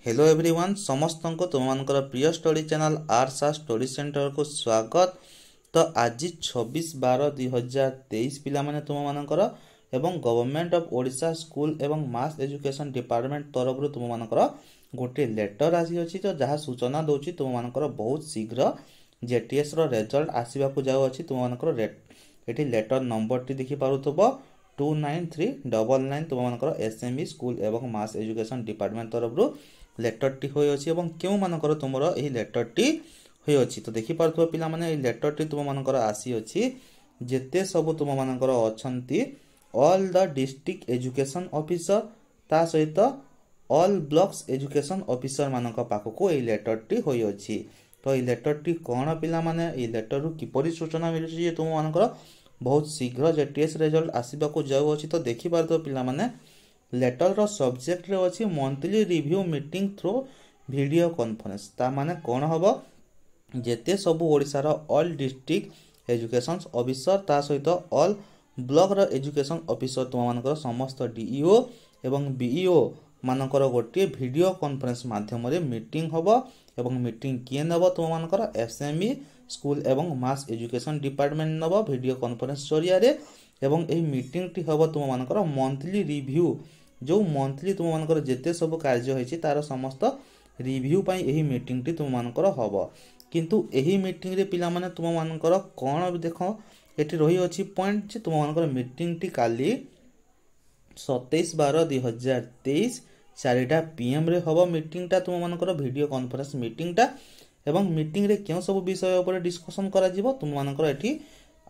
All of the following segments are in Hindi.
हेलो एवरीवन समस्त को तुम प्रिय स्टडी चैनल आरसा स्टडी सेंटर को स्वागत। तो आज 26/12/2023 पिला माने तुम मानकर एवं गवर्नमेंट ऑफ ओडिशा स्कूल एवं मास एजुकेशन डिपार्टमेंट तरफ तुम मानकर गोटे लेटर आसी अछि तो जहाँ सूचना दौची तुम मानकर बहुत शीघ्र जेटीएस रो रिजल्ट आसीबा को जाउ अछि। तुम मानकर एठी लेटर नंबर टी देखि पारुथबो 29399 तुम मानकर एसएमई स्कूल एवं मास एजुकेशन डिपार्टमेंट तरफ लेटर टी होय अछि एवं केउ मानकर तुमरो एही लेटर टी होय अछि। तो देखि पारथबो पिला माने एही लेटर टी तुम मानकर आसी अछि जेते सब तुम मानकर अछंती all the district education officer ता सहित ऑल ब्लॉक्स एजुकेशन ऑफिसर मानक पाखको एही लेटर टी होय अछि। तो एही लेटर टी कोन पिला माने एही लेटर रु किपरि सूचना मिलुछि जे तुम मानकर बहुत शीघ्र जेटीएस रिजल्ट आसीबा को जाउ अछि। तो देखि पारथबो पिला माने लेटर रो सब्जेक्ट रे अछि monthly review meeting through video conference. ता माने कोन हबो जेते सब ओडिसा रो ऑल डिस्ट्रिक्ट एजुकेशन ऑफिसर ता सहित ऑल ब्लॉक रो एजुकेशन ऑफिसर तुम मानकर समस्त डीईओ एवं बीईओ मानकर गोटे वीडियो कॉन्फ्रेंस माध्यम रे मीटिंग हबो एवं मीटिंग किए नबो तुम मानकर एसएमई स्कूल एवं मास एजुकेशन डिपार्टमेंट नबो वीडियो कॉन्फ्रेंस जरिया रे एवं एही मीटिंग टी हबो तुम मानकर मंथली रिव्यू जो मंथली तुम मानकर जेते सब कार्य होइछि तार समस्त रिव्यू पई एही मीटिंग टी तुम मानकर हबो। किंतु एही मीटिंग रे पिला माने तुम मानकर कोन देखो एठी रही अछि पॉइंट जे तुम मानकर मीटिंग टी काली 27/12/2023 4टा पीएम रे हबो। मीटिंग टा तुम मानकर वीडियो कॉन्फ्रेंस मीटिंग टा एवं मीटिंग रे केउ सब विषय ऊपर डिस्कशन करा जिवो तुम मानकर एठी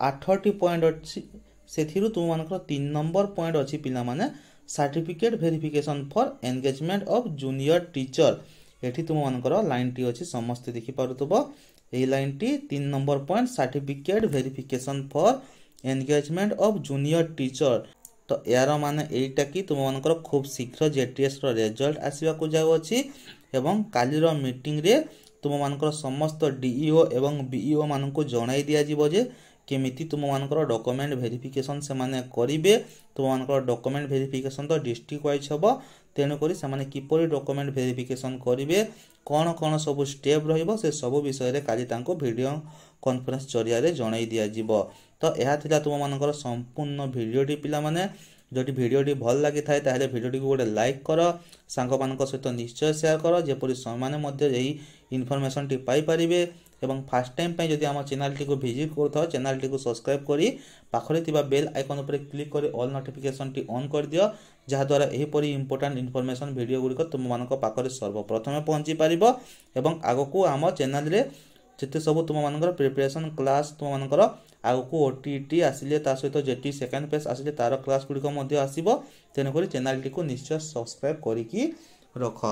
8टी पॉइंट अछि। सेथिरु तुम मानकर 3 नंबर पॉइंट अछि पिला माने certificate verification for engagement of junior teacher. एठी तुम मानकर लाइन टी अछि समस्त देखि पारुतबो एही line T 3 number point certificate verification for engagement of junior teacher. तो यार माने एटा की तुम मानकर खूब शीघ्र जेटीएस रो रिजल्ट आसीबा को जाउ अछि एवं काली रो मीटिंग रे तुम मानकर समस्त डीईओ एवं बीईओ मान को जणाई दिया जिवो जे केमिति तुम मानकर डॉक्यूमेंट वेरिफिकेशन से माने करिवे। तुम मानकर डॉक्यूमेंट वेरिफिकेशन तो डिस्ट्रिक्ट वाइज हबो तेनु करी से माने किपरि डॉक्यूमेंट वेरिफिकेशन करिवे कोन कोन सब स्टेप रहिबो से सब विषय रे काली तांको वीडियो कॉन्फ्रेंस जरिया रे जणाई दिया जिवो। तो एहा थिला तुम मानकर संपूर्ण वीडियो टी पिला माने जदि वीडियो टी भल लागि थाए ताहेले वीडियो टी को गोटे लाइक करो सांग मानक सहित निश्चय शेयर करो जेपरि समान मध्ये एही इन्फॉर्मेशन टी पाई परिबे एवं फर्स्ट टाइम पे जदि हम चैनल टी को विजिट करथो चैनल टी को सब्सक्राइब करी पाखरे तिबा बेल आइकन ऊपर क्लिक करी ऑल नोटिफिकेशन टी ऑन कर दियो जहा द्वारा एही परी इंपोर्टेंट इन्फॉर्मेशन वीडियो गुडी को तुम मानक पाखरे सर्वप्रथम पहुंची परिबो एवं आगो को हम चैनल रे जेते सब तुम मानकर प्रिपरेशन क्लास तुम मानकर आगो को ओटीटी आसिले ता सहित जेटी सेकंड पेज आसिले तार क्लास गुडी को मध्ये आसीबो तेनु करी चैनल टी को निश्चय सब्सक्राइब करी की रख।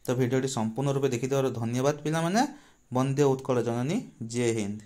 तो वीडियो टी संपूर्ण रूप देखि देवर धन्यवाद पिला माने। वंदे उत्कल जननी जय हिंद।